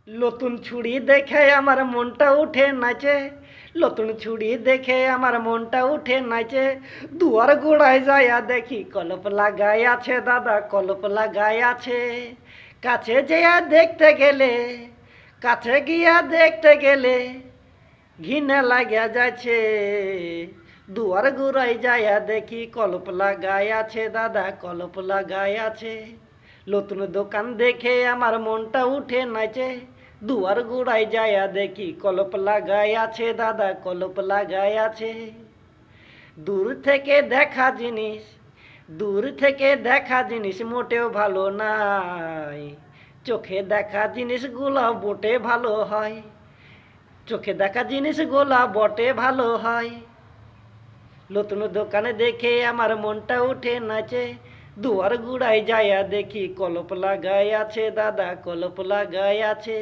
নতুন ছুরি দেখে আমার মনটা উঠে নাচে, নতুন ছুরি দেখে আমার মনটা উঠে নাচে। দুয়ার গোড়ায় যায়া দেখি কলপ লাগাই আছে দাদা, কলপ লাগাই আছে। কাছে যেয়া দেখতে গেলে, কাছে গিয়া দেখতে গেলে ঘৃণা লাগিয়া যাচ্ছে। দুয়ার গোড়ায় যায়া দেখি কলপ লাগাই আছে দাদা, কলপ লাগাই আছে। নতুন দোকান দেখে আমার মনটা উঠে নাচে। দুয়ার গোড়ায় যায়া দেখি কলপ লাগাই আছে দাদা, কলপ লাগাই আছে। দূর থেকে দেখা জিনিস, দূর থেকে দেখা জিনিস মোটেও ভালো নাই। চোখে দেখা জিনিসগুলো বটে ভালো হয়, চোখে দেখা জিনিসগুলো বটে ভালো হয়। নতুন দোকানে দেখে আমার মনটা উঠে নাচে। দুয়ার গোড়ায় যায়া দেখি কলপ লাগাই আছে দাদা, কলপ লাগাই আছে।